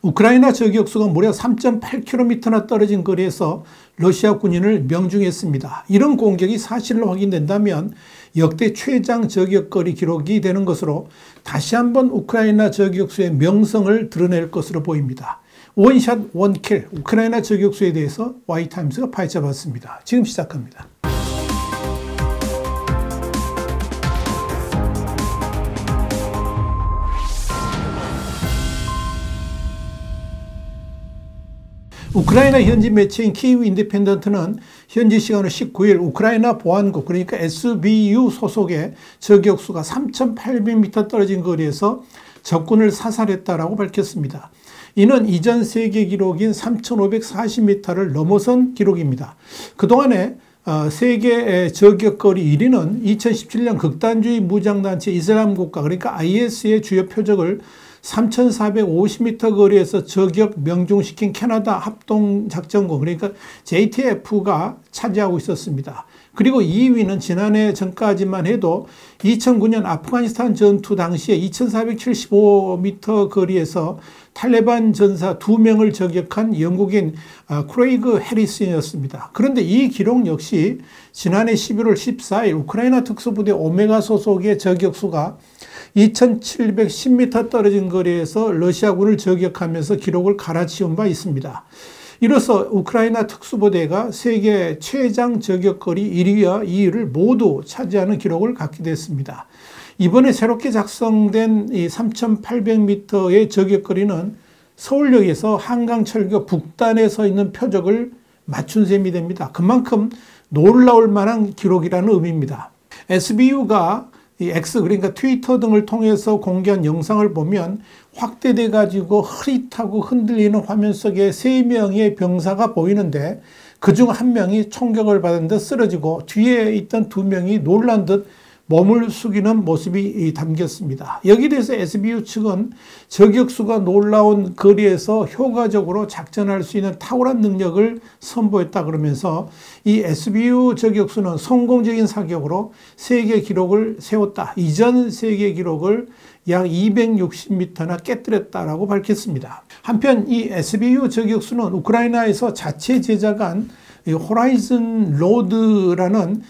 우크라이나 저격수가 무려 3.8km나 떨어진 거리에서 러시아 군인을 명중했습니다. 이런 공격이 사실로 확인된다면 역대 최장 저격거리 기록이 되는 것으로 다시 한번 우크라이나 저격수의 명성을 드러낼 것으로 보입니다. 원샷 원킬 우크라이나 저격수에 대해서 Y타임스가 파헤쳐봤습니다. 지금 시작합니다. 우크라이나 현지 매체인 키이브 인디펜던트는 현지 시간으로 19일 우크라이나 보안국 그러니까 SBU 소속의 저격수가 3,800m 떨어진 거리에서 적군을 사살했다라고 밝혔습니다. 이는 이전 세계 기록인 3,540m를 넘어선 기록입니다. 그동안에 세계 저격거리 1위는 2017년 극단주의 무장단체 이슬람국가 그러니까 IS의 주요 표적을 3,450m 거리에서 저격 명중시킨 캐나다 합동작전군 그러니까 JTF가 차지하고 있었습니다. 그리고 2위는 지난해 전까지만 해도 2009년 아프가니스탄 전투 당시에 2,475m 거리에서 탈레반 전사 2명을 저격한 영국인 크레이그 해리슨이었습니다. 그런데 이 기록 역시 지난해 11월 14일 우크라이나 특수부대 오메가 소속의 저격수가 2,710m 떨어진 거리에서 러시아군을 저격하면서 기록을 갈아치운 바 있습니다. 이로써 우크라이나 특수부대가 세계 최장 저격거리 1위와 2위를 모두 차지하는 기록을 갖게 됐습니다. 이번에 새롭게 작성된 이 3,800m의 저격거리는 서울역에서 한강철교 북단에 서 있는 표적을 맞춘 셈이 됩니다. 그만큼 놀라울 만한 기록이라는 의미입니다. SBU가 이 X 그러니까 트위터 등을 통해서 공개한 영상을 보면 확대돼 가지고 흐릿하고 흔들리는 화면 속에 3명의 병사가 보이는데 그중 1명이 총격을 받은 듯 쓰러지고 뒤에 있던 2명이 놀란 듯 몸을 숙이는 모습이 담겼습니다. 여기에 대해서 SBU 측은 저격수가 놀라운 거리에서 효과적으로 작전할 수 있는 탁월한 능력을 선보였다 그러면서 이 SBU 저격수는 성공적인 사격으로 세계 기록을 세웠다. 이전 세계 기록을 약 260m나 깨뜨렸다라고 밝혔습니다. 한편 이 SBU 저격수는 우크라이나에서 자체 제작한 호라이즌 로드라는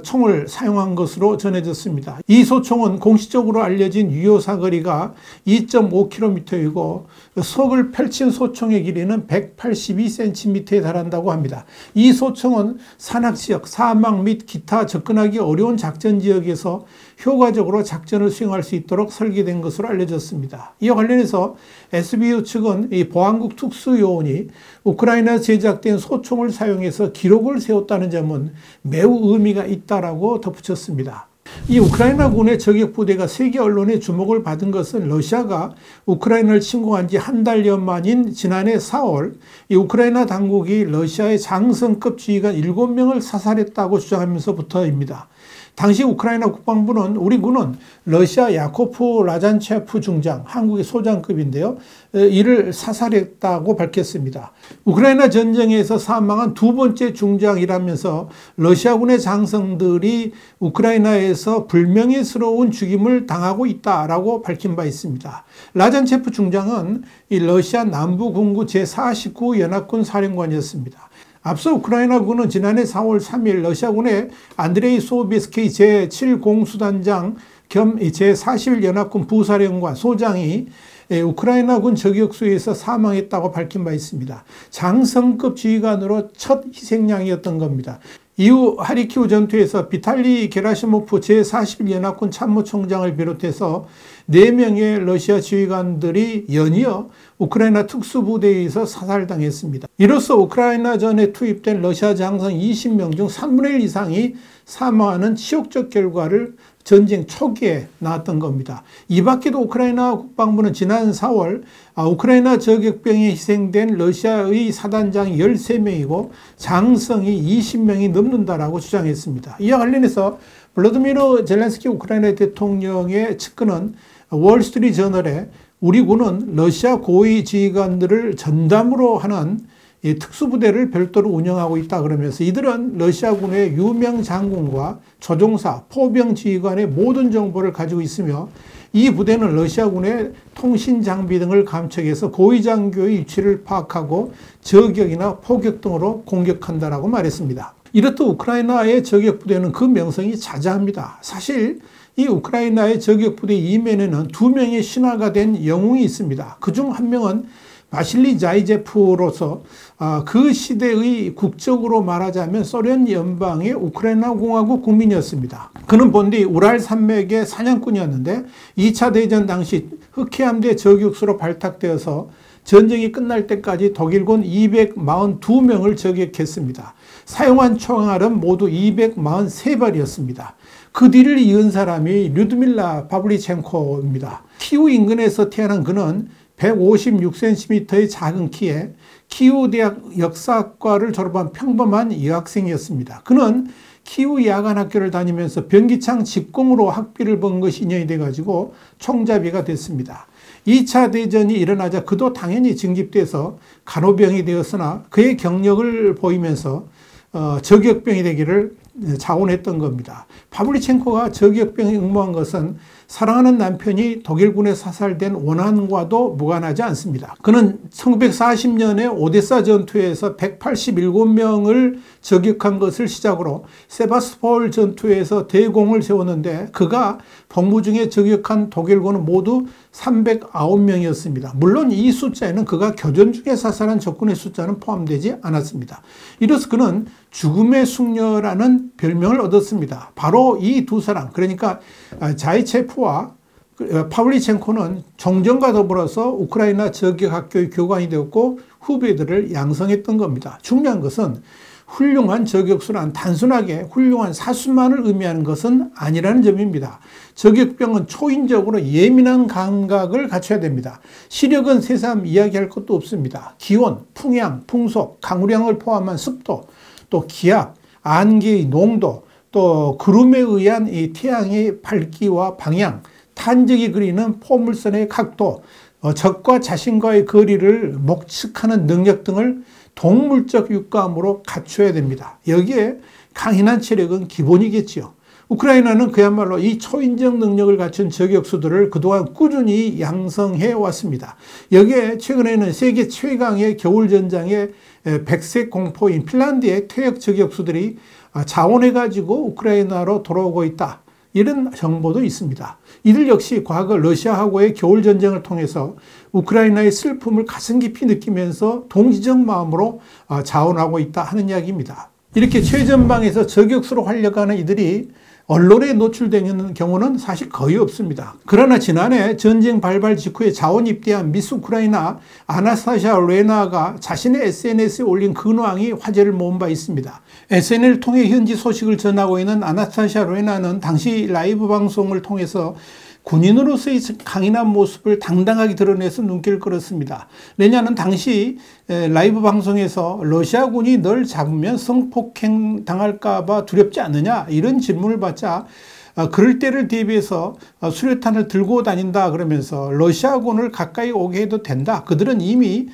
총을 사용한 것으로 전해졌습니다. 이 소총은 공식적으로 알려진 유효 사거리가 2.5km이고 석을 펼친 소총의 길이는 182cm에 달한다고 합니다. 이 소총은 산악지역, 사막 및 기타 접근하기 어려운 작전 지역에서 효과적으로 작전을 수행할 수 있도록 설계된 것으로 알려졌습니다. 이와 관련해서 SBU 측은 이 보안국 특수요원이 우크라이나 제작된 소총을 사용해서 기록을 세웠다는 점은 매우 의미가 있다라고 덧붙였습니다. 이 우크라이나군의 저격부대가 세계 언론의 주목을 받은 것은 러시아가 우크라이나를 침공한 지 한 달여 만인 지난해 4월 이 우크라이나 당국이 러시아의 장성급 지휘관 7명을 사살했다고 주장하면서부터입니다. 당시 우크라이나 국방부는 우리 군은 러시아 야코프 라잔체프 중장, 한국의 소장급인데요. 이를 사살했다고 밝혔습니다. 우크라이나 전쟁에서 사망한 2번째 중장이라면서 러시아군의 장성들이 우크라이나에서 불명예스러운 죽임을 당하고 있다라고 밝힌 바 있습니다. 라잔체프 중장은 이 러시아 남부군구 제49 연합군 사령관이었습니다. 앞서 우크라이나군은 지난해 4월 3일 러시아군의 안드레이 소비스키 제7공수단장 겸 제41연합군 부사령관 소장이 우크라이나군 저격수에서 사망했다고 밝힌 바 있습니다. 장성급 지휘관으로 첫 희생양이었던 겁니다. 이후 하리키우 전투에서 비탈리 게라시모프 제41연합군 참모총장을 비롯해서 4명의 러시아 지휘관들이 연이어 우크라이나 특수부대에 의해서 사살당했습니다. 이로써 우크라이나전에 투입된 러시아 장성 20명 중 3분의 1 이상이 사망하는 치욕적 결과를 전쟁 초기에 나왔던 겁니다. 이 밖에도 우크라이나 국방부는 지난 4월 우크라이나 저격병에 희생된 러시아의 사단장이 13명이고 장성이 20명이 넘는다라고 주장했습니다. 이와 관련해서 블라디미르 젤렌스키 우크라이나 대통령의 측근은 월스트리트 저널에 우리 군은 러시아 고위 지휘관들을 전담으로 하는 특수부대를 별도로 운영하고 있다 그러면서 이들은 러시아군의 유명 장군과 조종사, 포병 지휘관의 모든 정보를 가지고 있으며 이 부대는 러시아군의 통신 장비 등을 감축해서 고위장교의 위치를 파악하고 저격이나 포격 등으로 공격한다라고 말했습니다. 이렇듯 우크라이나의 저격 부대는 그 명성이 자자합니다. 사실 이 우크라이나의 저격 부대 이면에는 2명의 신화가 된 영웅이 있습니다. 그중 한 명은 바실리 자이제프로서 그 시대의 국적으로 말하자면 소련 연방의 우크라이나 공화국 국민이었습니다. 그는 본디 우랄 산맥의 사냥꾼이었는데 2차 대전 당시 흑해함대 저격수로 발탁되어서 전쟁이 끝날 때까지 독일군 242명을 저격했습니다. 사용한 총알은 모두 243발이었습니다. 그 뒤를 이은 사람이 류드밀라 파블리첸코입니다. 키우 인근에서 태어난 그는 156cm의 작은 키에 키우 대학 역사학과를 졸업한 평범한 여학생이었습니다. 그는 키우 야간학교를 다니면서 변기창 직공으로 학비를 번 것이 인연이 돼가지고 총자비가 됐습니다. 2차 대전이 일어나자 그도 당연히 징집돼서 간호병이 되었으나 그의 경력을 보이면서 저격병이 되기를 자원했던 겁니다. 파블리첸코가 저격병에 응모한 것은 사랑하는 남편이 독일군에 사살된 원한과도 무관하지 않습니다. 그는 1940년에 오데사 전투에서 187명을 저격한 것을 시작으로 세바스폴 전투에서 대공을 세웠는데 그가 복무 중에 저격한 독일군은 모두 309명이었습니다. 물론 이 숫자에는 그가 교전 중에 사살한 적군의 숫자는 포함되지 않았습니다. 이로써 그는 죽음의 숙녀라는 별명을 얻었습니다. 바로 이 두 사람, 그러니까 자이체프와 파블리첸코는 종전과 더불어서 우크라이나 저격학교의 교관이 되었고 후배들을 양성했던 겁니다. 중요한 것은 훌륭한 저격수란 단순하게 훌륭한 사수만을 의미하는 것은 아니라는 점입니다. 저격병은 초인적으로 예민한 감각을 갖춰야 됩니다. 시력은 새삼 이야기할 것도 없습니다. 기온, 풍향, 풍속, 강우량을 포함한 습도, 또 기압, 안개의 농도, 또 구름에 의한 이 태양의 밝기와 방향, 탄적이 그리는 포물선의 각도, 적과 자신과의 거리를 목측하는 능력 등을 동물적 육감으로 갖춰야 됩니다. 여기에 강인한 체력은 기본이겠지요. 우크라이나는 그야말로 이 초인적 능력을 갖춘 저격수들을 그동안 꾸준히 양성해 왔습니다. 여기에 최근에는 세계 최강의 겨울전장의 백색 공포인 핀란드의 퇴역 저격수들이 자원해가지고 우크라이나로 돌아오고 있다. 이런 정보도 있습니다. 이들 역시 과거 러시아하고의 겨울전쟁을 통해서 우크라이나의 슬픔을 가슴 깊이 느끼면서 동지적 마음으로 자원하고 있다 하는 이야기입니다. 이렇게 최전방에서 저격수로 활약하는 이들이 언론에 노출되는 경우는 사실 거의 없습니다. 그러나 지난해 전쟁 발발 직후에 자원 입대한 미스 우크라이나 아나스타샤 레나가 자신의 SNS에 올린 근황이 화제를 모은 바 있습니다. SNS를 통해 현지 소식을 전하고 있는 아나스타샤 레나는 당시 라이브 방송을 통해서 군인으로서의 강인한 모습을 당당하게 드러내서 눈길을 끌었습니다. 레냐는 당시 라이브 방송에서 러시아군이 널 잡으면 성폭행 당할까봐 두렵지 않느냐 이런 질문을 받자 그럴 때를 대비해서 수류탄을 들고 다닌다 그러면서 러시아군을 가까이 오게 해도 된다. 그들은 이미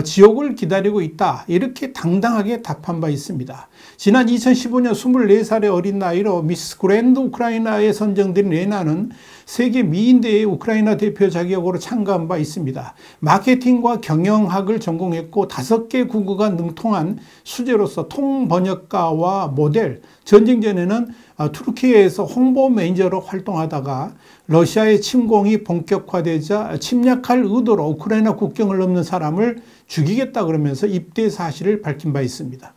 지옥을 기다리고 있다. 이렇게 당당하게 답한 바 있습니다. 지난 2015년 24살의 어린 나이로 미스 그랜드 우크라이나에 선정된 레나는 세계 미인대회 우크라이나 대표 자격으로 참가한 바 있습니다. 마케팅과 경영학을 전공했고 5개 국어가 능통한 수재로서 통번역가와 모델, 전쟁 전에는 투르키예에서 홍보 매니저로 활동하다가 러시아의 침공이 본격화되자 침략할 의도로 우크라이나 국경을 넘는 사람을 죽이겠다 그러면서 입대 사실을 밝힌 바 있습니다.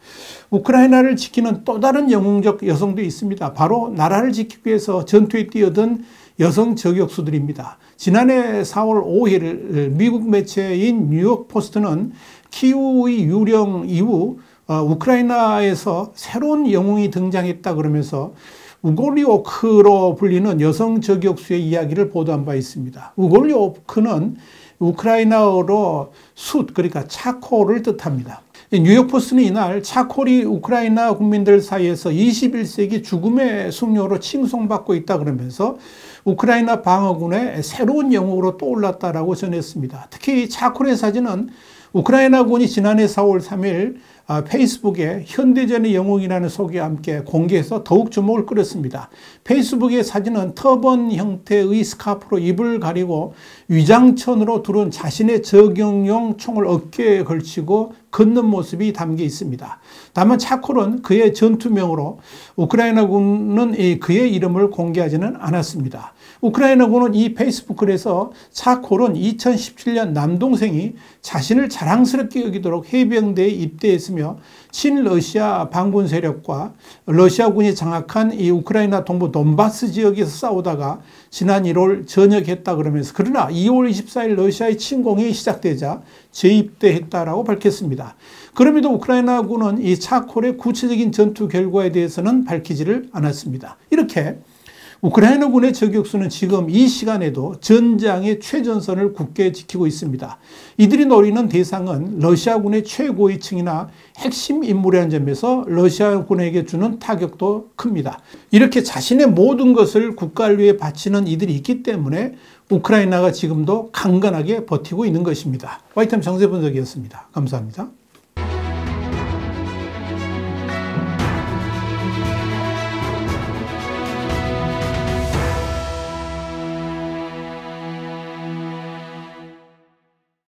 우크라이나를 지키는 또 다른 영웅적 여성도 있습니다. 바로 나라를 지키기 위해서 전투에 뛰어든 여성 저격수들입니다. 지난해 4월 5일 미국 매체인 뉴욕 포스트는 키우의 유령 이후 우크라이나에서 새로운 영웅이 등장했다 그러면서 우골리오크로 불리는 여성 저격수의 이야기를 보도한 바 있습니다. 우골리오크는 우크라이나어로 숯, 그러니까 차콜을 뜻합니다. 뉴욕포스트는 이날 차콜이 우크라이나 국민들 사이에서 21세기 죽음의 숙녀로 칭송받고 있다 그러면서 우크라이나 방어군의 새로운 영웅으로 떠올랐다라고 전했습니다. 특히 차콜의 사진은 우크라이나군이 지난해 4월 3일 페이스북에 현대전의 영웅이라는 소개와 함께 공개해서 더욱 주목을 끌었습니다. 페이스북의 사진은 터번 형태의 스카프로 입을 가리고 위장천으로 두른 자신의 저격용 총을 어깨에 걸치고 걷는 모습이 담겨 있습니다. 다만 차콜은 그의 전투명으로 우크라이나군은 그의 이름을 공개하지는 않았습니다. 우크라이나군은 이 페이스북 글에서 차콜은 2017년 남동생이 자신을 자랑스럽게 여기도록 해병대에 입대했으며 친러시아 반군 세력과 러시아군이 장악한 이 우크라이나 동부 돈바스 지역에서 싸우다가 지난 1월 전역했다 그러면서, 그러나 2월 24일 러시아의 침공이 시작되자 재입대했다라고 밝혔습니다. 그럼에도 우크라이나군은 이 차콜의 구체적인 전투 결과에 대해서는 밝히지를 않았습니다. 이렇게 우크라이나군의 저격수는 지금 이 시간에도 전장의 최전선을 굳게 지키고 있습니다. 이들이 노리는 대상은 러시아군의 최고위층이나 핵심 인물이라는 점에서 러시아군에게 주는 타격도 큽니다. 이렇게 자신의 모든 것을 국가를 위해 바치는 이들이 있기 때문에 우크라이나가 지금도 강건하게 버티고 있는 것입니다. 와이타임 정세 분석이었습니다. 감사합니다.